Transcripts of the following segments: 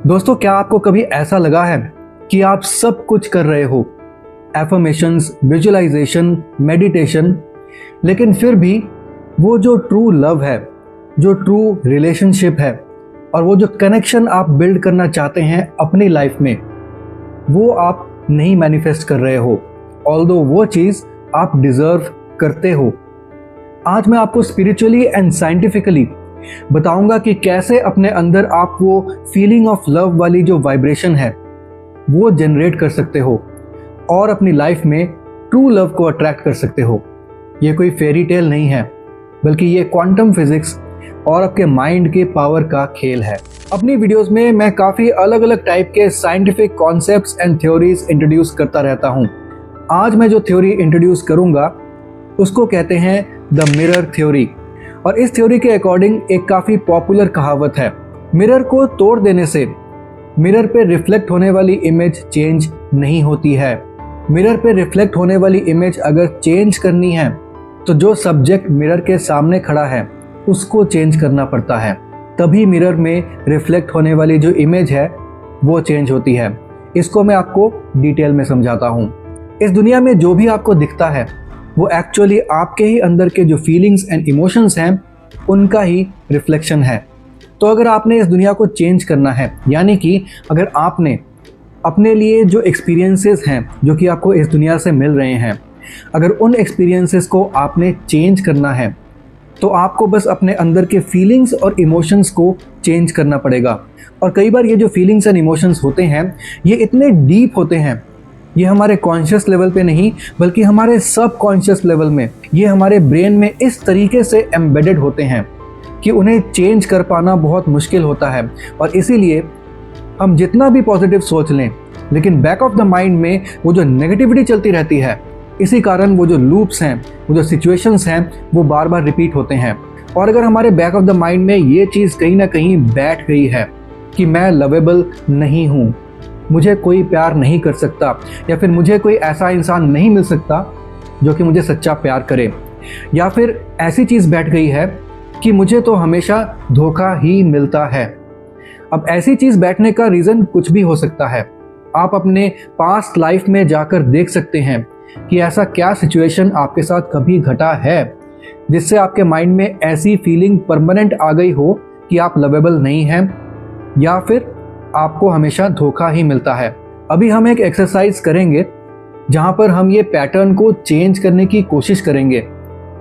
दोस्तों, क्या आपको कभी ऐसा लगा है कि आप सब कुछ कर रहे हो, एफर्मेशंस, विजुअलाइजेशन, मेडिटेशन, लेकिन फिर भी वो जो ट्रू लव है, जो ट्रू रिलेशनशिप है और वो जो कनेक्शन आप बिल्ड करना चाहते हैं अपनी लाइफ में, वो आप नहीं मैनिफेस्ट कर रहे हो, ऑल्दो वो चीज़ आप डिजर्व करते हो। आज मैं आपको स्पिरिचुअली एंड साइंटिफिकली बताऊंगा कि कैसे अपने अंदर आप वो फीलिंग ऑफ लव वाली जो वाइब्रेशन है वो जनरेट कर सकते हो और अपनी लाइफ में ट्रू लव को अट्रैक्ट कर सकते हो। ये कोई फेरी टेल नहीं है, बल्कि ये क्वांटम फिजिक्स और आपके माइंड के पावर का खेल है। अपनी वीडियोस में मैं काफ़ी अलग अलग टाइप के scientific concepts and theories introduce करता रहता हूँ। आज मैं जो थ्योरी इंट्रोड्यूस करूँगा उसको कहते हैं द मिरर थ्योरी। और इस थ्योरी के अकॉर्डिंग एक काफ़ी पॉपुलर कहावत है, मिरर को तोड़ देने से मिरर पे रिफ्लेक्ट होने वाली इमेज चेंज नहीं होती है। मिरर पे रिफ्लेक्ट होने वाली इमेज अगर चेंज करनी है तो जो सब्जेक्ट मिरर के सामने खड़ा है उसको चेंज करना पड़ता है, तभी मिरर में रिफ्लेक्ट होने वाली जो इमेज है वो चेंज होती है। इसको मैं आपको डिटेल में समझाता हूँ। इस दुनिया में जो भी आपको दिखता है वो एक्चुअली आपके ही अंदर के जो फीलिंग्स एंड इमोशंस हैं उनका ही रिफ्लेक्शन है। तो अगर आपने इस दुनिया को चेंज करना है, यानी कि अगर आपने अपने लिए जो एक्सपीरियंसेस हैं जो कि आपको इस दुनिया से मिल रहे हैं, अगर उन एक्सपीरियंसेस को आपने चेंज करना है तो आपको बस अपने अंदर के फीलिंग्स और इमोशंस को चेंज करना पड़ेगा। और कई बार ये जो फीलिंग्स एंड इमोशंस होते हैं ये इतने डीप होते हैं, ये हमारे कॉन्शियस लेवल पे नहीं बल्कि हमारे सब कॉन्शियस लेवल में, ये हमारे ब्रेन में इस तरीके से एम्बेडेड होते हैं कि उन्हें चेंज कर पाना बहुत मुश्किल होता है। और इसीलिए हम जितना भी पॉजिटिव सोच लें, लेकिन बैक ऑफ द माइंड में वो जो नेगेटिविटी चलती रहती है, इसी कारण वो जो लूप्स हैं, वो जो सिचुएशंस हैं, वो बार बार रिपीट होते हैं। और अगर हमारे बैक ऑफ द माइंड में ये चीज़ कहीं ना कहीं बैठ गई है कि मैं लवेबल नहीं हूँ, मुझे कोई प्यार नहीं कर सकता, या फिर मुझे कोई ऐसा इंसान नहीं मिल सकता जो कि मुझे सच्चा प्यार करे, या फिर ऐसी चीज़ बैठ गई है कि मुझे तो हमेशा धोखा ही मिलता है। अब ऐसी चीज़ बैठने का रीज़न कुछ भी हो सकता है। आप अपने पास्ट लाइफ में जाकर देख सकते हैं कि ऐसा क्या सिचुएशन आपके साथ कभी घटा है जिससे आपके माइंड में ऐसी फीलिंग परमानेंट आ गई हो कि आप लवेबल नहीं हैं या फिर आपको हमेशा धोखा ही मिलता है। अभी हम एक एक्सरसाइज करेंगे जहाँ पर हम ये पैटर्न को चेंज करने की कोशिश करेंगे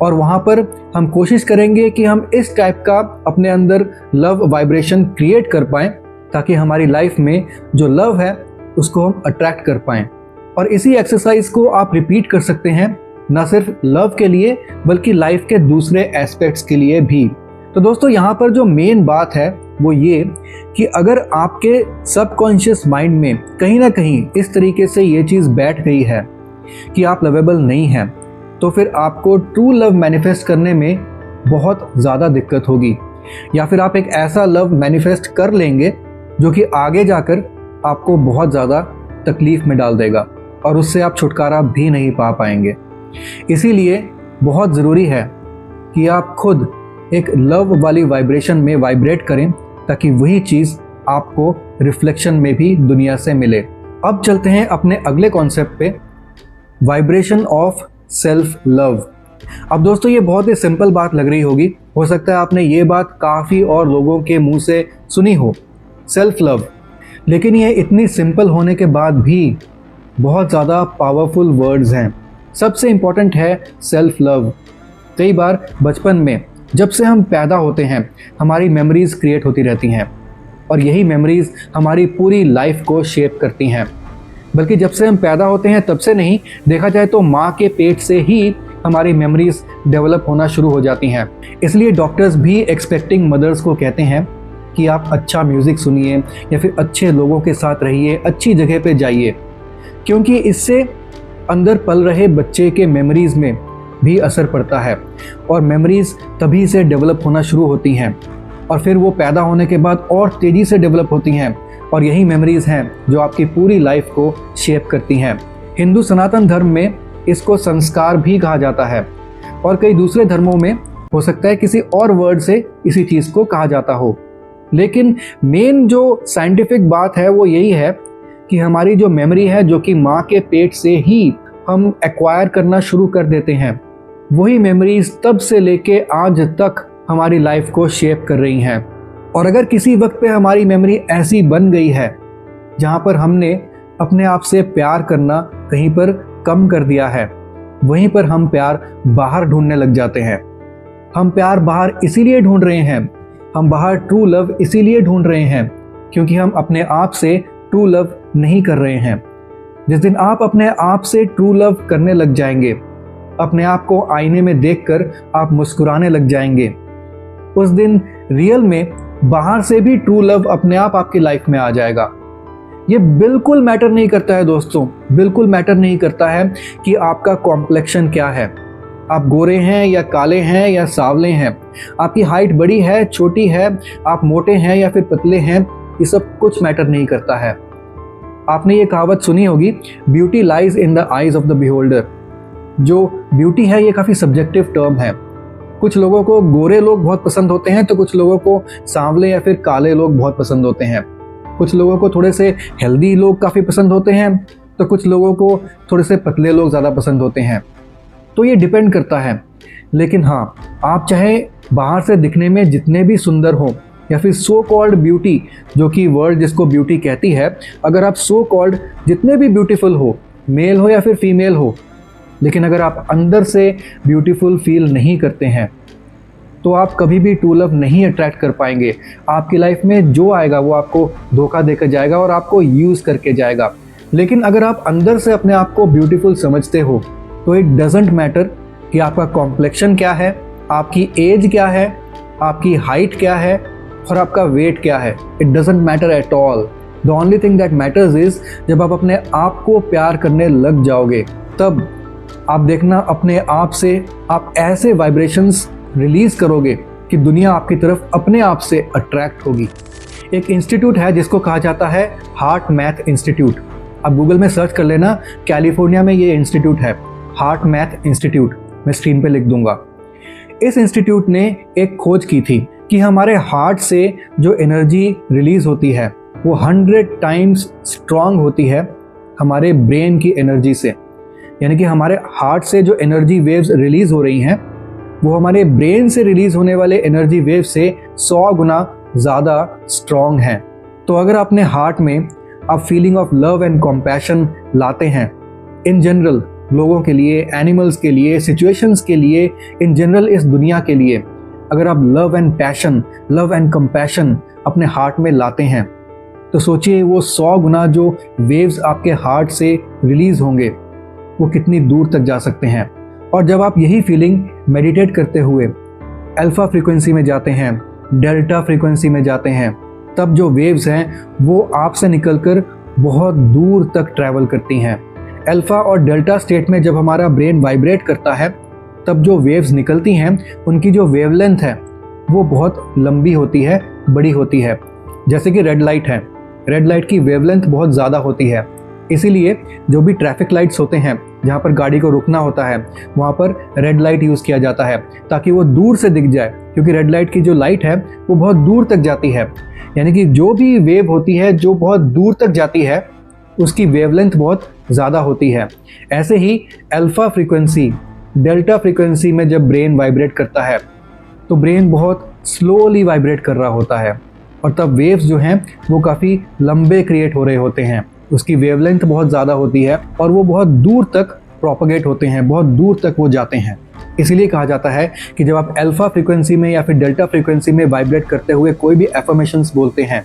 और वहाँ पर हम कोशिश करेंगे कि हम इस टाइप का अपने अंदर लव वाइब्रेशन क्रिएट कर पाएँ ताकि हमारी लाइफ में जो लव है उसको हम अट्रैक्ट कर पाएँ। और इसी एक्सरसाइज को आप रिपीट कर सकते हैं, न सिर्फ लव के लिए बल्कि लाइफ के दूसरे एस्पेक्ट्स के लिए भी। तो दोस्तों, यहाँ पर जो मेन बात है वो ये कि अगर आपके सबकॉन्शियस माइंड में कहीं ना कहीं इस तरीके से ये चीज़ बैठ गई है कि आप लवेबल नहीं हैं, तो फिर आपको ट्रू लव मैनिफेस्ट करने में बहुत ज़्यादा दिक्कत होगी, या फिर आप एक ऐसा लव मैनिफेस्ट कर लेंगे जो कि आगे जाकर आपको बहुत ज़्यादा तकलीफ़ में डाल देगा और उससे आप छुटकारा भी नहीं पा पाएंगे। इसीलिए बहुत ज़रूरी है कि आप खुद एक लव वाली वाइब्रेशन में वाइब्रेट करें ताकि वही चीज़ आपको रिफ्लेक्शन में भी दुनिया से मिले। अब चलते हैं अपने अगले कॉन्सेप्ट पे, वाइब्रेशन ऑफ सेल्फ लव। अब दोस्तों, ये बहुत ही सिंपल बात लग रही होगी, हो सकता है आपने ये बात काफ़ी और लोगों के मुंह से सुनी हो, सेल्फ लव, लेकिन ये इतनी सिंपल होने के बाद भी बहुत ज़्यादा पावरफुल वर्ड्स हैं। सबसे इम्पॉर्टेंट है सेल्फ लव। कई बार बचपन में जब से हम पैदा होते हैं हमारी मेमोरीज़ क्रिएट होती रहती हैं और यही मेमोरीज़ हमारी पूरी लाइफ को शेप करती हैं। बल्कि जब से हम पैदा होते हैं तब से नहीं, देखा जाए तो माँ के पेट से ही हमारी मेमोरीज़ डेवलप होना शुरू हो जाती हैं। इसलिए डॉक्टर्स भी एक्सपेक्टिंग मदर्स को कहते हैं कि आप अच्छा म्यूज़िक सुनिए या फिर अच्छे लोगों के साथ रहिए, अच्छी जगह पे जाइए, क्योंकि इससे अंदर पल रहे बच्चे के मेमोरीज़ में भी असर पड़ता है और मेमोरीज़ तभी से डेवलप होना शुरू होती हैं और फिर वो पैदा होने के बाद और तेज़ी से डेवलप होती हैं और यही मेमोरीज़ हैं जो आपकी पूरी लाइफ को शेप करती हैं। हिंदू सनातन धर्म में इसको संस्कार भी कहा जाता है और कई दूसरे धर्मों में हो सकता है किसी और वर्ड से इसी चीज़ को कहा जाता हो। लेकिन मेन जो साइंटिफिक बात है वो यही है कि हमारी जो मेमोरी है, जो कि माँ के पेट से ही हम एक्वायर करना शुरू कर देते हैं, वही मेमोरीज तब से लेके आज तक हमारी लाइफ को शेप कर रही हैं। और अगर किसी वक्त पे हमारी मेमोरी ऐसी बन गई है जहाँ पर हमने अपने आप से प्यार करना कहीं पर कम कर दिया है, वहीं पर हम प्यार बाहर ढूंढने लग जाते हैं। हम प्यार बाहर इसीलिए ढूंढ रहे हैं, हम बाहर ट्रू लव इसीलिए ढूंढ रहे हैं क्योंकि हम अपने आप से ट्रू लव नहीं कर रहे हैं। जिस दिन आप अपने आप से ट्रू लव करने लग जाएंगे, अपने आप को आईने में देखकर आप मुस्कुराने लग जाएंगे, उस दिन रियल में बाहर से भी ट्रू लव अपने आप आपकी लाइफ में आ जाएगा। ये बिल्कुल मैटर नहीं करता है दोस्तों, बिल्कुल मैटर नहीं करता है कि आपका कॉम्प्लेक्शन क्या है, आप गोरे हैं या काले हैं या सांवले हैं, आपकी हाइट बड़ी है छोटी है, आप मोटे हैं या फिर पतले हैं, ये सब कुछ मैटर नहीं करता है। आपने ये कहावत सुनी होगी, beauty lies in the eyes of the beholder. जो ब्यूटी है ये काफ़ी सब्जेक्टिव टर्म है। कुछ लोगों को गोरे लोग बहुत पसंद होते हैं तो कुछ लोगों को सांवले या फिर काले लोग बहुत पसंद होते हैं। कुछ लोगों को थोड़े से हेल्दी लोग काफ़ी पसंद होते हैं तो कुछ लोगों को थोड़े से पतले लोग ज़्यादा पसंद होते हैं। तो ये डिपेंड करता है। लेकिन हाँ, आप चाहे बाहर से दिखने में जितने भी सुंदर हो या फिर सो कॉल्ड ब्यूटी, जो कि वर्ल्ड जिसको ब्यूटी कहती है, अगर आप सो कॉल्ड जितने भी ब्यूटीफुल हो, मेल हो या फिर फीमेल हो, लेकिन अगर आप अंदर से ब्यूटीफुल फील नहीं करते हैं तो आप कभी भी ट्रू लव नहीं अट्रैक्ट कर पाएंगे। आपकी लाइफ में जो आएगा वो आपको धोखा देकर जाएगा और आपको यूज़ करके जाएगा। लेकिन अगर आप अंदर से अपने आप को ब्यूटीफुल समझते हो तो इट डजेंट मैटर कि आपका कॉम्प्लेक्शन क्या है, आपकी एज क्या है, आपकी हाइट क्या है और आपका वेट क्या है। It doesn't matter at all. The only thing that matters is जब आप अपने आप को प्यार करने लग जाओगे, तब आप देखना अपने आप से आप ऐसे वाइब्रेशंस रिलीज करोगे कि दुनिया आपकी तरफ अपने आप से अट्रैक्ट होगी। एक इंस्टीट्यूट है जिसको कहा जाता है हार्ट मैथ इंस्टीट्यूट। आप गूगल में सर्च कर लेना, कैलिफोर्निया में ये इंस्टीट्यूट है, हार्ट मैथ इंस्टीट्यूट। मैं स्क्रीन पे लिख दूंगा। इस इंस्टीट्यूट ने एक खोज की थी कि हमारे हार्ट से जो एनर्जी रिलीज होती है वो 100 टाइम्स स्ट्रांग होती है हमारे ब्रेन की एनर्जी से। यानी कि हमारे हार्ट से जो एनर्जी वेव्स रिलीज हो रही हैं वो हमारे ब्रेन से रिलीज होने वाले एनर्जी वेव से 100 गुना ज़्यादा स्ट्रॉन्ग हैं। तो अगर अपने हार्ट में आप feeling of love and compassion लाते हैं, इन जनरल लोगों के लिए, एनिमल्स के लिए, सिचुएशंस के लिए, इन जनरल इस दुनिया के लिए, अगर आप love and passion, love and compassion अपने हार्ट में लाते हैं तो सोचिए वो 100 गुना जो वेव्स आपके हार्ट से रिलीज होंगे वो कितनी दूर तक जा सकते हैं। और जब आप यही फीलिंग मेडिटेट करते हुए अल्फा फ्रीक्वेंसी में जाते हैं, डेल्टा फ्रीक्वेंसी में जाते हैं, तब जो वेव्स हैं वो आपसे निकलकर बहुत दूर तक ट्रैवल करती हैं। अल्फा और डेल्टा स्टेट में जब हमारा ब्रेन वाइब्रेट करता है तब जो वेव्स निकलती हैं उनकी जो वेवलेंथ है वो बहुत लंबी होती है, बड़ी होती है। जैसे कि रेड लाइट है, रेड लाइट की वेवलेंथ बहुत ज़्यादा होती है, इसीलिए जो भी ट्रैफिक लाइट्स होते हैं जहाँ पर गाड़ी को रुकना होता है वहाँ पर रेड लाइट यूज़ किया जाता है ताकि वो दूर से दिख जाए, क्योंकि रेड लाइट की जो लाइट है वो बहुत दूर तक जाती है। यानी कि जो भी वेव होती है जो बहुत दूर तक जाती है उसकी वेवलेंथ बहुत ज़्यादा होती है। ऐसे ही अल्फा फ्रीक्वेंसी, डेल्टा फ्रीक्वेंसी में जब ब्रेन वाइब्रेट करता है तो ब्रेन बहुत स्लोली वाइब्रेट कर रहा होता है और तब वेव्स जो हैं वो काफ़ी लंबे क्रिएट हो रहे होते हैं। उसकी वेवलेंथ बहुत ज़्यादा होती है और वो बहुत दूर तक प्रोपगेट होते हैं, बहुत दूर तक वो जाते हैं। इसीलिए कहा जाता है कि जब आप अल्फा फ्रीक्वेंसी में या फिर डेल्टा फ्रीक्वेंसी में वाइब्रेट करते हुए कोई भी एफर्मेशंस बोलते हैं,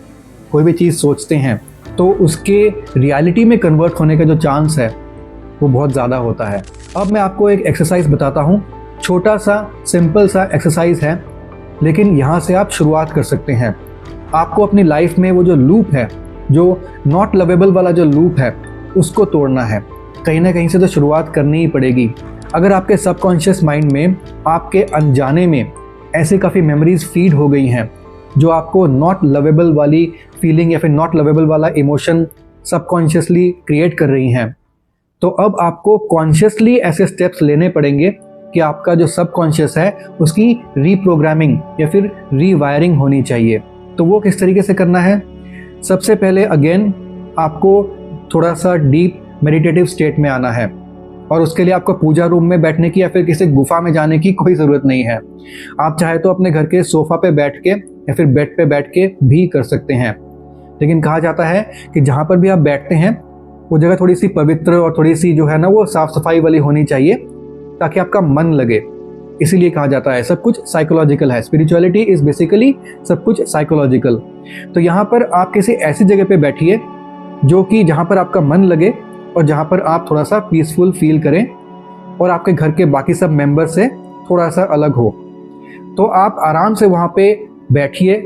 कोई भी चीज़ सोचते हैं, तो उसके रियलिटी में कन्वर्ट होने का जो चांस है वो बहुत ज़्यादा होता है। अब मैं आपको एक एक्सरसाइज बताता हूँ, छोटा सा सिंपल सा एक्सरसाइज है, लेकिन यहाँ से आप शुरुआत कर सकते हैं। आपको अपनी लाइफ में वो जो लूप है, जो नॉट लवेबल वाला जो लूप है, उसको तोड़ना है। कहीं ना कहीं से तो शुरुआत करनी ही पड़ेगी। अगर आपके सबकॉन्शियस माइंड में, आपके अनजाने में ऐसे काफ़ी मेमोरीज फीड हो गई हैं जो आपको नॉट लवेबल वाली फीलिंग या फिर नॉट लवेबल वाला इमोशन सबकॉन्शियसली क्रिएट कर रही हैं, तो अब आपको कॉन्शियसली ऐसे स्टेप्स लेने पड़ेंगे कि आपका जो सबकॉन्शियस है उसकी रीप्रोग्रामिंग या फिर रीवायरिंग होनी चाहिए। तो वो किस तरीके से करना है? सबसे पहले अगेन आपको थोड़ा सा डीप मेडिटेटिव स्टेट में आना है, और उसके लिए आपको पूजा रूम में बैठने की या फिर किसी गुफा में जाने की कोई ज़रूरत नहीं है। आप चाहे तो अपने घर के सोफ़ा पे बैठ के या फिर बेड पे बैठ के भी कर सकते हैं। लेकिन कहा जाता है कि जहाँ पर भी आप बैठते हैं वो जगह थोड़ी सी पवित्र और थोड़ी सी जो है ना वो साफ़ सफाई वाली होनी चाहिए, ताकि आपका मन लगे। इसीलिए कहा जाता है सब कुछ साइकोलॉजिकल है। स्पिरिचुअलिटी इज़ बेसिकली सब कुछ साइकोलॉजिकल। तो यहाँ पर आप किसी ऐसी जगह पे बैठिए जो कि जहाँ पर आपका मन लगे और जहाँ पर आप थोड़ा सा पीसफुल फील करें और आपके घर के बाकी सब मेंबर से थोड़ा सा अलग हो। तो आप आराम से वहाँ पे बैठिए,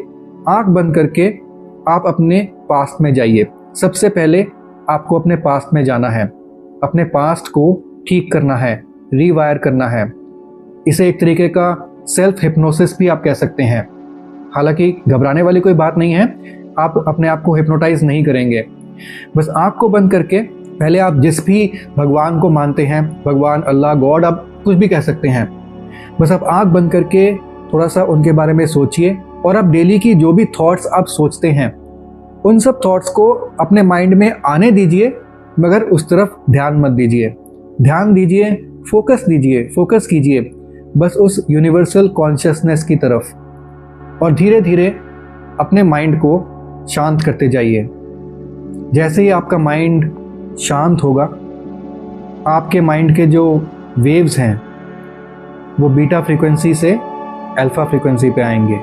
आंख बंद करके आप अपने पास्ट में जाइए। सबसे पहले आपको अपने पास्ट में जाना है, अपने पास्ट को ठीक करना है, रीवायर करना है। इसे एक तरीके का सेल्फ हिप्नोसिस भी आप कह सकते हैं। हालांकि घबराने वाली कोई बात नहीं है, आप अपने आप को हिप्नोटाइज नहीं करेंगे। बस आँख को बंद करके पहले आप जिस भी भगवान को मानते हैं, भगवान, अल्लाह, गॉड, आप कुछ भी कह सकते हैं, बस आप आँख बंद करके थोड़ा सा उनके बारे में सोचिए। और आप डेली की जो भी थॉट्स आप सोचते हैं उन सब थॉट्स को अपने माइंड में आने दीजिए, मगर उस तरफ ध्यान मत दीजिए। ध्यान दीजिए, फोकस कीजिए बस उस यूनिवर्सल कॉन्शियसनेस की तरफ, और धीरे धीरे अपने माइंड को शांत करते जाइए। जैसे ही आपका माइंड शांत होगा, आपके माइंड के जो वेव्स हैं वो बीटा फ्रीक्वेंसी से अल्फा फ्रीक्वेंसी पे आएंगे,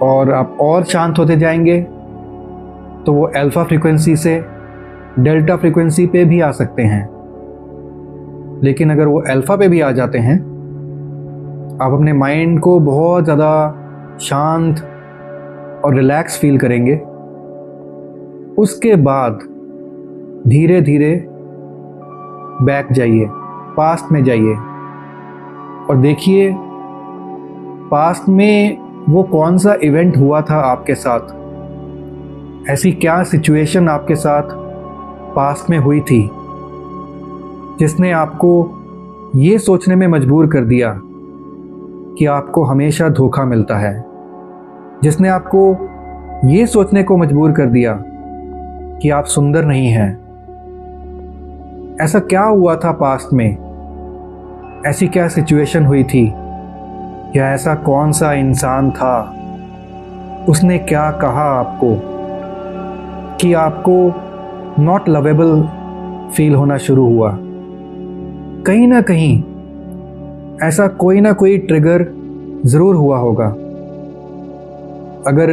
और आप और शांत होते जाएंगे तो वो अल्फा फ्रीक्वेंसी से डेल्टा फ्रीक्वेंसी पे भी आ सकते हैं। लेकिन अगर वो अल्फा पे भी आ जाते हैं, आप अपने माइंड को बहुत ज़्यादा शांत और रिलैक्स फील करेंगे। उसके बाद धीरे धीरे बैक जाइए, पास्ट में जाइए और देखिए पास्ट में वो कौन सा इवेंट हुआ था आपके साथ। ऐसी क्या सिचुएशन आपके साथ पास्ट में हुई थी जिसने आपको ये सोचने में मजबूर कर दिया कि आपको हमेशा धोखा मिलता है, जिसने आपको ये सोचने को मजबूर कर दिया कि आप सुंदर नहीं हैं। ऐसा क्या हुआ था पास्ट में? ऐसी क्या सिचुएशन हुई थी? या ऐसा कौन सा इंसान था? उसने क्या कहा आपको कि आपको नॉट लवेबल फील होना शुरू हुआ? कहीं ना कहीं ऐसा कोई ना कोई ट्रिगर ज़रूर हुआ होगा। अगर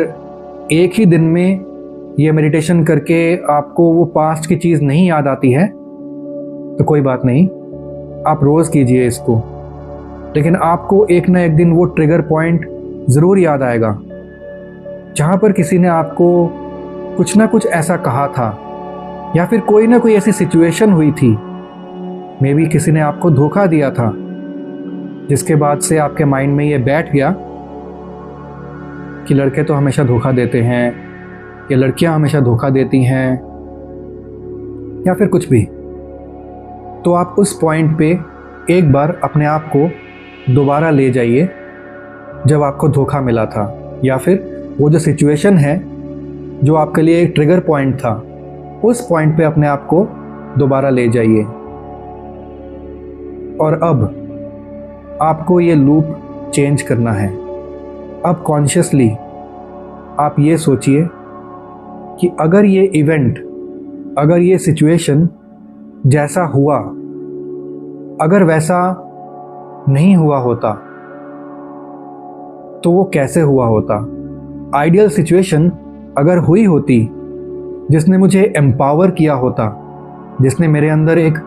एक ही दिन में ये मेडिटेशन करके आपको वो पास्ट की चीज़ नहीं याद आती है तो कोई बात नहीं, आप रोज़ कीजिए इसको। लेकिन आपको एक ना एक दिन वो ट्रिगर पॉइंट ज़रूर याद आएगा जहाँ पर किसी ने आपको कुछ ना कुछ ऐसा कहा था, या फिर कोई ना कोई ऐसी सिचुएशन हुई थी, मे बी किसी ने आपको धोखा दिया था, जिसके बाद से आपके माइंड में ये बैठ गया कि लड़के तो हमेशा धोखा देते हैं या लड़कियां हमेशा धोखा देती हैं, या फिर कुछ भी। तो आप उस पॉइंट पे एक बार अपने आप को दोबारा ले जाइए जब आपको धोखा मिला था, या फिर वो जो सिचुएशन है जो आपके लिए एक ट्रिगर पॉइंट था, उस पॉइंट पे अपने आप को दोबारा ले जाइए। और अब आपको ये लूप चेंज करना है। अब कॉन्शियसली आप ये सोचिए कि अगर ये इवेंट, अगर ये सिचुएशन जैसा हुआ, अगर वैसा नहीं हुआ होता तो वो कैसे हुआ होता? आइडियल सिचुएशन अगर हुई होती जिसने मुझे एम्पावर किया होता, जिसने मेरे अंदर एक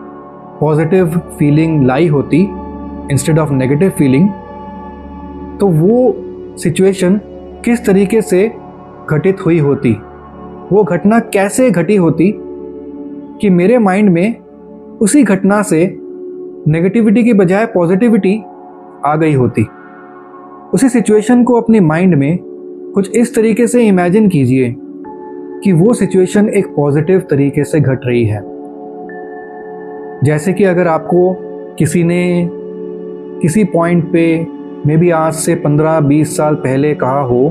पॉजिटिव फीलिंग लाई होती इंस्टेड ऑफ नेगेटिव फीलिंग, तो वो सिचुएशन किस तरीके से घटित हुई होती, वो घटना कैसे घटी होती कि मेरे माइंड में उसी घटना से नेगेटिविटी की बजाय पॉजिटिविटी आ गई होती। उसी सिचुएशन को अपने माइंड में कुछ इस तरीके से इमेजिन कीजिए कि वो सिचुएशन एक पॉजिटिव तरीके से घट रही है। जैसे कि अगर आपको किसी ने किसी पॉइंट पे मे बी आज से 15-20 साल पहले कहा हो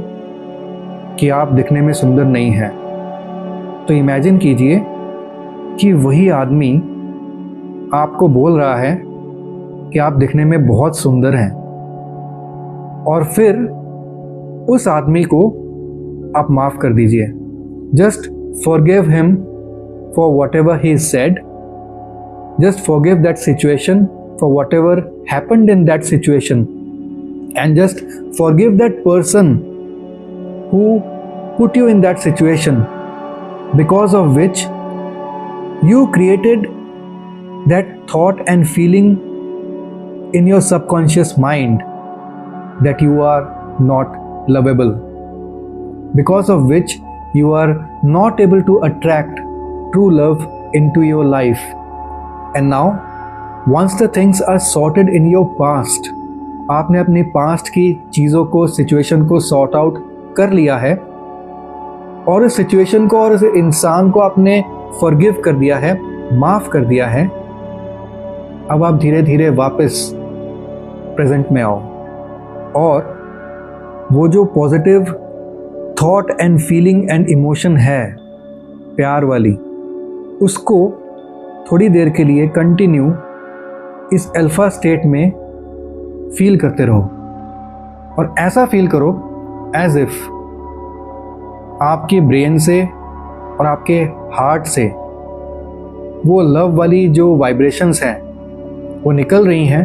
कि आप दिखने में सुंदर नहीं हैं, तो इमेजिन कीजिए कि वही आदमी आपको बोल रहा है कि आप दिखने में बहुत सुंदर हैं, और फिर उस आदमी को आप माफ़ कर दीजिए। Just forgive him for what ever he said, just forgive that situation for what ever happened in that situation, and just forgive that person who put you in that situation, because of which you created that thought and feeling in your subconscious mind that you are not lovable, because of which you are not able to attract true love into your life. And now once the things are sorted in your past, आपने अपनी past की चीज़ों को, situation को sort out कर लिया है, और इस सिचुएशन को और इस इंसान को आपने फॉरगिव कर दिया है, माफ़ कर दिया है। अब आप धीरे धीरे वापस प्रेजेंट में आओ, और वो जो positive thought and feeling and emotion है प्यार वाली, उसको थोड़ी देर के लिए कंटिन्यू इस अल्फा स्टेट में फील करते रहो, और ऐसा फील करो एज इफ आपके ब्रेन से और आपके हार्ट से वो लव वाली जो वाइब्रेशंस हैं वो निकल रही हैं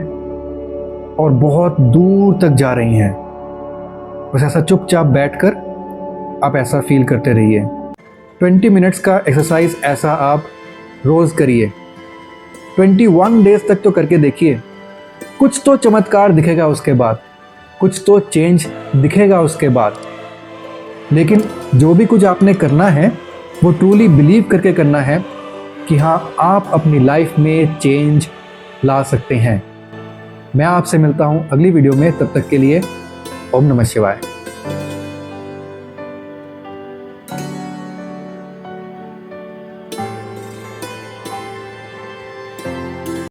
और बहुत दूर तक जा रही हैं। बस ऐसा चुपचाप बैठकर आप ऐसा फील करते रहिए। 20 मिनट्स का एक्सरसाइज ऐसा आप रोज़ करिए, 21 डेज तक तो करके देखिए। कुछ तो चमत्कार दिखेगा उसके बाद, कुछ तो चेंज दिखेगा उसके बाद। लेकिन जो भी कुछ आपने करना है वो ट्रूली बिलीव करके करना है कि हाँ, आप अपनी लाइफ में चेंज ला सकते हैं। मैं आपसे मिलता हूँ अगली वीडियो में, तब तक के लिए ओम नमः शिवाय।